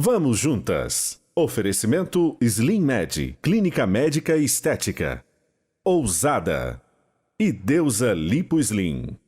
Vamos juntas. Oferecimento Slim Med, Clínica Médica e Estética. Ousada. E Deusa Lipo Slim.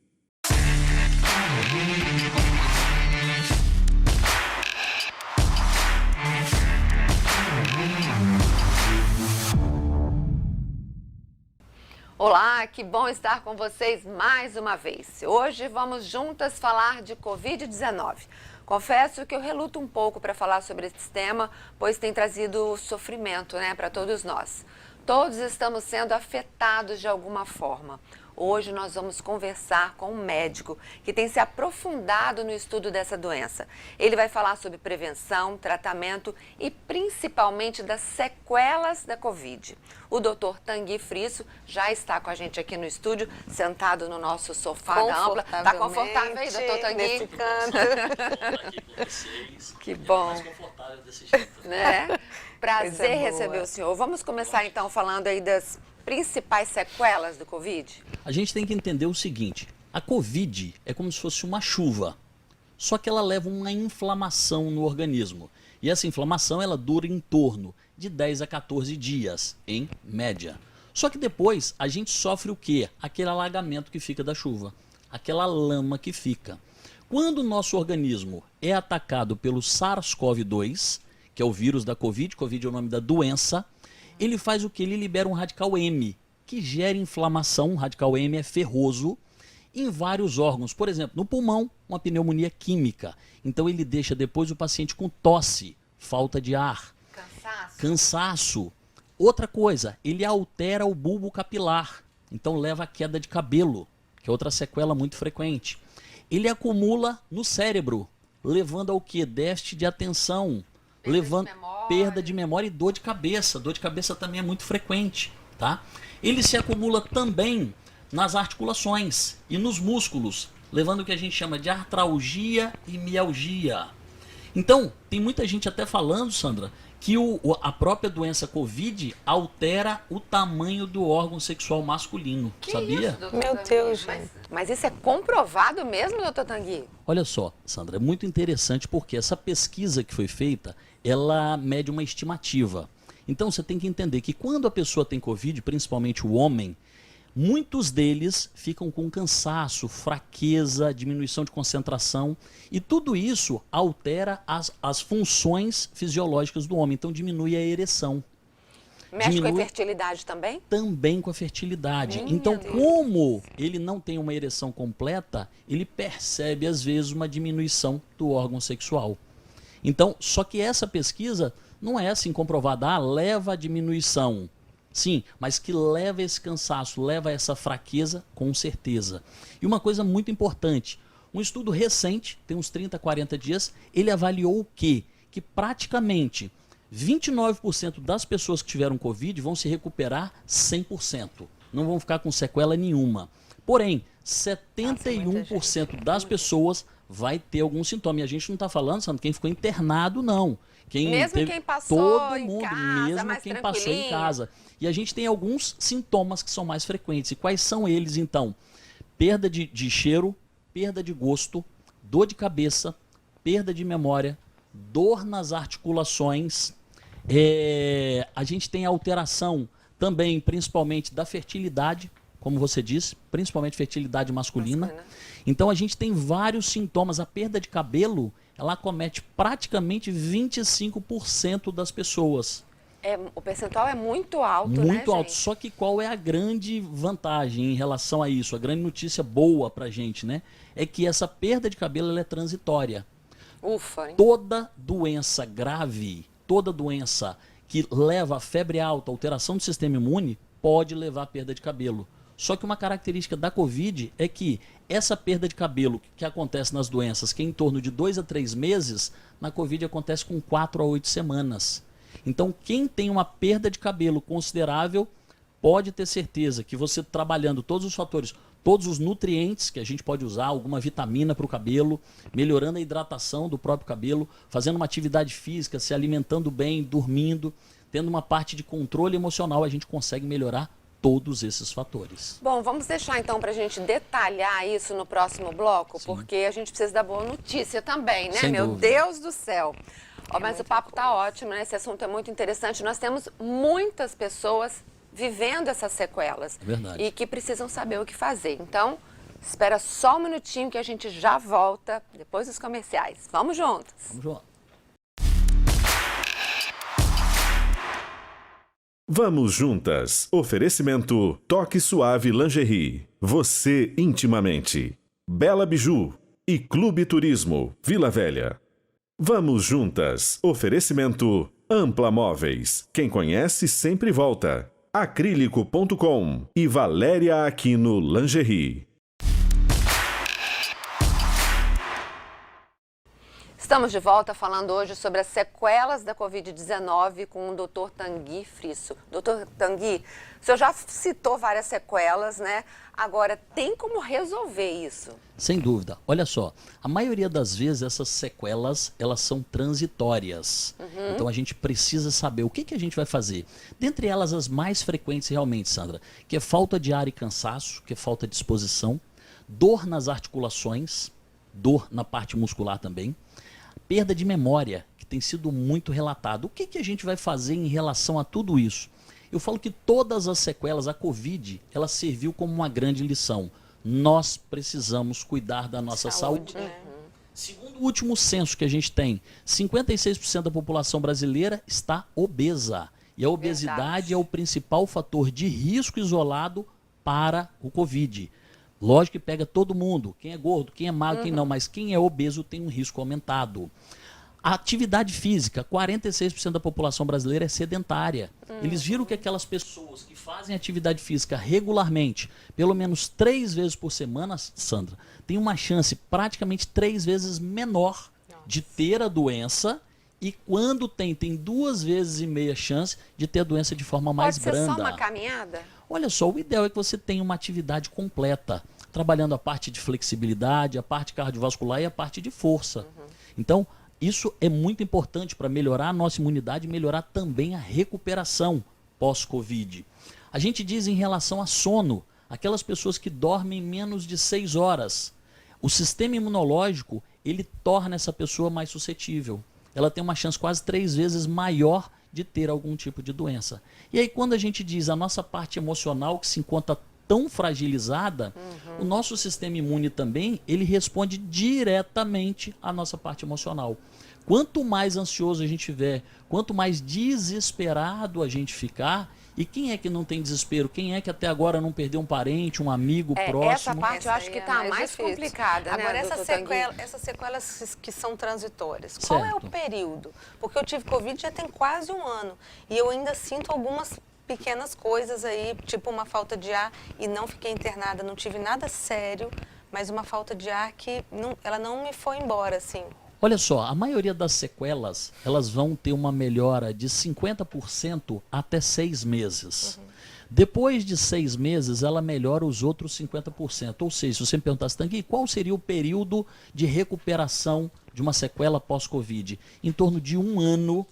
Olá, que bom estar com vocês mais uma vez. Hoje vamos juntas falar de Covid-19. Confesso que eu reluto um pouco para falar sobre esse tema, pois tem trazido sofrimento, para todos nós. Todos estamos sendo afetados de alguma forma. Hoje nós vamos conversar com um médico que tem se aprofundado no estudo dessa doença. Ele vai falar sobre prevenção, tratamento e principalmente das sequelas da Covid. O Dr. Tanguy Frisso já está com a gente aqui no estúdio, sentado no nosso sofá da Ampla. Está confortável aí, Dr. Tanguy? Nesse canto. Aqui com vocês. Que bom. Mais confortável desse jeito. Né? Prazer receber o senhor. Vamos começar então falando aí das principais sequelas do Covid? A gente tem que entender o seguinte, a Covid é como se fosse uma chuva, só que ela leva uma inflamação no organismo. E essa inflamação ela dura em torno de 10 a 14 dias, em média. Só que depois a gente sofre o quê? Aquele alagamento que fica da chuva, aquela lama que fica. Quando o nosso organismo é atacado pelo SARS-CoV-2, que é o vírus da Covid, Covid é o nome da doença, ele faz o que? Ele libera um radical M, que gera inflamação. O radical M é ferroso em vários órgãos. Por exemplo, no pulmão, uma pneumonia química. Então ele deixa depois o paciente com tosse, falta de ar, cansaço. Outra coisa, ele altera o bulbo capilar. Então leva a queda de cabelo, que é outra sequela muito frequente. Ele acumula no cérebro, levando ao que? Déficit de atenção, levando perda de memória e dor de cabeça. Dor de cabeça também é muito frequente, tá? Ele se acumula também nas articulações e nos músculos, levando o que a gente chama de artralgia e mialgia. Então, tem muita gente até falando, Sandra, que a própria doença Covid altera o tamanho do órgão sexual masculino. Que sabia? Isso, doutor Meu Tanguy? Deus, Mas isso é comprovado mesmo, doutor Tanguy? Olha só, Sandra, é muito interessante porque essa pesquisa que foi feita, ela mede uma estimativa. Então você tem que entender que quando a pessoa tem Covid, principalmente o homem, muitos deles ficam com cansaço, fraqueza, diminuição de concentração e tudo isso altera as funções fisiológicas do homem, então diminui a ereção. Mexe com a fertilidade também? Também com a fertilidade. Minha Então, Deus. como ele não tem uma ereção completa, ele percebe às vezes uma diminuição do órgão sexual. Então, só que essa pesquisa não é assim comprovada, leva a diminuição. Sim, mas que leva esse cansaço, leva essa fraqueza, com certeza. E uma coisa muito importante, um estudo recente, tem uns 30, 40 dias, ele avaliou o quê? Que praticamente 29% das pessoas que tiveram Covid vão se recuperar 100%. Não vão ficar com sequela nenhuma. Porém, 71% das pessoas vai ter algum sintoma. E a gente não está falando, Sandra, quem ficou internado, não. Quem passou todo em mundo, casa, mesmo mais quem passou em tranquilinho. casa. E a gente tem alguns sintomas que são mais frequentes. E quais são eles, então? Perda de cheiro, perda de gosto, dor de cabeça, perda de memória, dor nas articulações. A gente tem alteração também, principalmente, da fertilidade, como você disse, principalmente fertilidade masculina. Então a gente tem vários sintomas. A perda de cabelo, ela acomete praticamente 25% das pessoas. O percentual é muito alto, né, Muito alto. gente? Só que qual é a grande vantagem em relação a isso? A grande notícia boa pra gente, né? É que essa perda de cabelo ela é transitória. Ufa, hein? Toda doença grave, toda doença que leva a febre alta, alteração do sistema imune, pode levar a perda de cabelo. Só que uma característica da Covid é que essa perda de cabelo que acontece nas doenças, que é em torno de 2 a 3 meses, na Covid acontece com 4 a 8 semanas. Então, quem tem uma perda de cabelo considerável, pode ter certeza que você trabalhando todos os fatores, todos os nutrientes que a gente pode usar, alguma vitamina para o cabelo, melhorando a hidratação do próprio cabelo, fazendo uma atividade física, se alimentando bem, dormindo, tendo uma parte de controle emocional, a gente consegue melhorar todos esses fatores. Bom, vamos deixar então para a gente detalhar isso no próximo bloco, Sim. porque a gente precisa da boa notícia também, né? Sem Meu dúvida. Deus do céu! Ó, mas o papo tá ótimo, né? Esse assunto é muito interessante. Nós temos muitas pessoas vivendo essas sequelas. É verdade. E que precisam saber o que fazer. Então, espera só um minutinho que a gente já volta depois dos comerciais. Vamos juntos. Vamos junto. Vamos juntas. Oferecimento Toque Suave Lingerie. Você intimamente. Bela Biju e Clube Turismo Vila Velha. Vamos juntas. Oferecimento Ampla Móveis. Quem conhece sempre volta. Acrílico.com e Valéria Aquino Lingerie. Estamos de volta falando hoje sobre as sequelas da Covid-19 com o Dr. Tanguy Frisso. Dr. Tanguy, o senhor já citou várias sequelas, né? Agora, tem como resolver isso? Sem dúvida. Olha só, a maioria das vezes essas sequelas, elas são transitórias. Então a gente precisa saber o que a gente vai fazer. Dentre elas, as mais frequentes realmente, Sandra, que é falta de ar e cansaço, que é falta de disposição, dor nas articulações, dor na parte muscular também, perda de memória, que tem sido muito relatado. O que a gente vai fazer em relação a tudo isso? Eu falo que todas as sequelas, a Covid, ela serviu como uma grande lição. Nós precisamos cuidar da nossa saúde. Segundo o último censo que a gente tem, 56% da população brasileira está obesa. E a obesidade é o principal fator de risco isolado para o Covid. Lógico que pega todo mundo, quem é gordo, quem é magro, quem não, mas quem é obeso tem um risco aumentado. A atividade física, 46% da população brasileira é sedentária. Eles viram que aquelas pessoas que fazem atividade física regularmente, pelo menos 3 vezes por semana, Sandra, tem uma chance praticamente 3 vezes menor de ter a doença, e quando tem 2,5 vezes chance de ter a doença de forma mais branda. Pode ser só uma caminhada? Olha só, o ideal é que você tenha uma atividade completa, trabalhando a parte de flexibilidade, a parte cardiovascular e a parte de força. Então, isso é muito importante para melhorar a nossa imunidade e melhorar também a recuperação pós-Covid. A gente diz em relação a sono, aquelas pessoas que dormem menos de 6 horas. O sistema imunológico, ele torna essa pessoa mais suscetível. Ela tem uma chance quase 3 vezes maior de ter algum tipo de doença. E aí quando a gente diz a nossa parte emocional que se encontra tão fragilizada, o nosso sistema imune também, ele responde diretamente à nossa parte emocional. Quanto mais ansioso a gente tiver, quanto mais desesperado a gente ficar, e quem é que não tem desespero? Quem é que até agora não perdeu um parente, um amigo próximo? Essa parte eu acho que está mais difícil. complicada, né? Agora, essas sequelas que são transitórias, Certo. qual é o período? Porque eu tive Covid já tem quase 1 ano e eu ainda sinto algumas pequenas coisas aí, tipo uma falta de ar, e não fiquei internada, não tive nada sério, mas uma falta de ar que ela não me foi embora, assim. Olha só, a maioria das sequelas, elas vão ter uma melhora de 50% até 6 meses. Depois de 6 meses, ela melhora os outros 50%. Ou seja, se você me perguntasse, Tanguy, qual seria o período de recuperação de uma sequela pós-Covid? Em torno de 1 ano,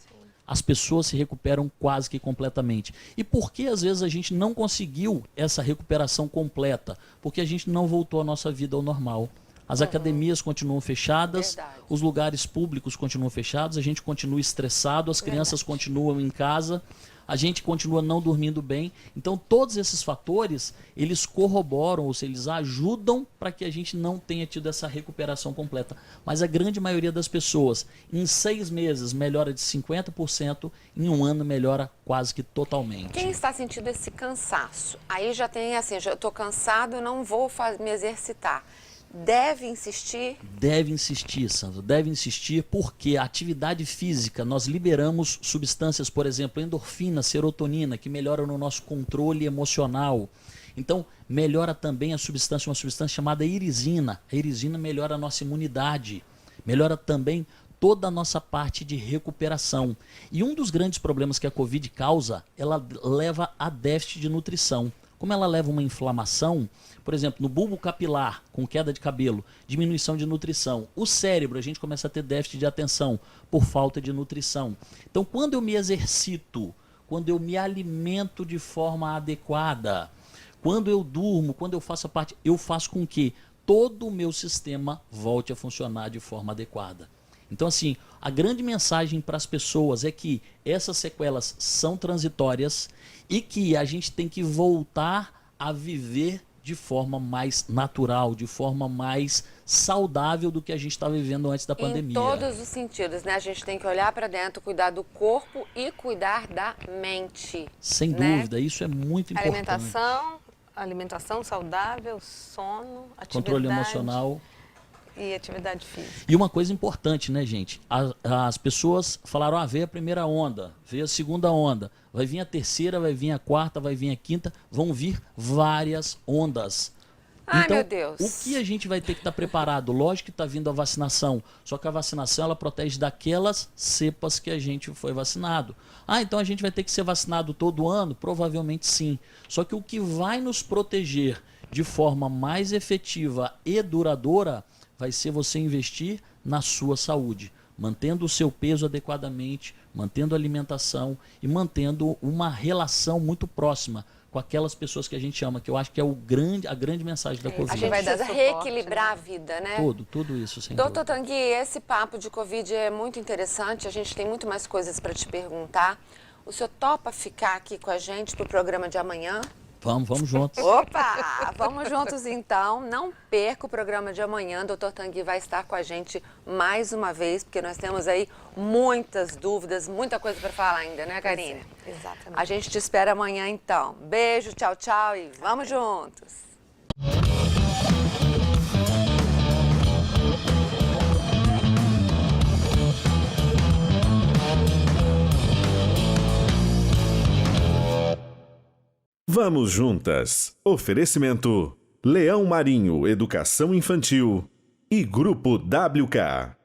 as pessoas se recuperam quase que completamente. E por que às vezes a gente não conseguiu essa recuperação completa? Porque a gente não voltou à nossa vida ao normal. As academias continuam fechadas, os lugares públicos continuam fechados, a gente continua estressado, as crianças continuam em casa, a gente continua não dormindo bem. Então todos esses fatores, eles corroboram, ou seja, eles ajudam para que a gente não tenha tido essa recuperação completa. Mas a grande maioria das pessoas, em 6 meses melhora de 50%, em 1 ano melhora quase que totalmente. Quem está sentindo esse cansaço? Aí já tem assim, já estou cansado, não vou me exercitar. Deve insistir? Deve insistir, Sandra, deve insistir, porque a atividade física, nós liberamos substâncias, por exemplo, endorfina, serotonina, que melhoram no nosso controle emocional. Então, melhora também uma substância chamada irisina. A irisina melhora a nossa imunidade, melhora também toda a nossa parte de recuperação. E um dos grandes problemas que a Covid causa, ela leva a déficit de nutrição. Como ela leva uma inflamação, por exemplo, no bulbo capilar, com queda de cabelo, diminuição de nutrição. O cérebro, a gente começa a ter déficit de atenção por falta de nutrição. Então, quando eu me exercito, quando eu me alimento de forma adequada, quando eu durmo, quando eu faço a parte, eu faço com que todo o meu sistema volte a funcionar de forma adequada. Então, assim, a grande mensagem para as pessoas é que essas sequelas são transitórias e que a gente tem que voltar a viver de forma mais natural, de forma mais saudável do que a gente está vivendo antes da pandemia. Em todos os sentidos, né? A gente tem que olhar para dentro, cuidar do corpo e cuidar da mente. Sem né? dúvida, isso é muito importante. Alimentação saudável, sono, atividade. Controle emocional. E atividade física. E uma coisa importante, né, gente? As pessoas falaram, veio a primeira onda, veio a segunda onda, vai vir a terceira, vai vir a quarta, vai vir a quinta, vão vir várias ondas. Ai, Então, meu Deus. o que a gente vai ter que estar preparado? Lógico que está vindo a vacinação, só que a vacinação ela protege daquelas cepas que a gente foi vacinado. Então a gente vai ter que ser vacinado todo ano? Provavelmente sim. Só que o que vai nos proteger de forma mais efetiva e duradoura vai ser você investir na sua saúde, mantendo o seu peso adequadamente, mantendo a alimentação e mantendo uma relação muito próxima com aquelas pessoas que a gente ama, que eu acho que é a grande mensagem da Covid. A gente vai dar precisa suporte, reequilibrar né? a vida, né? Tudo isso, sem Doutor dúvida. Tanguy, esse papo de Covid é muito interessante, a gente tem muito mais coisas para te perguntar. O senhor topa ficar aqui com a gente para o programa de amanhã? Vamos juntos. Opa! Vamos juntos então. Não perca o programa de amanhã. Doutor Tanguy vai estar com a gente mais uma vez, porque nós temos aí muitas dúvidas, muita coisa para falar ainda, né, Karine? Exatamente. A gente te espera amanhã então. Beijo, tchau, tchau e vamos juntos! Vamos juntas. Oferecimento: Leão Marinho Educação Infantil e Grupo WK.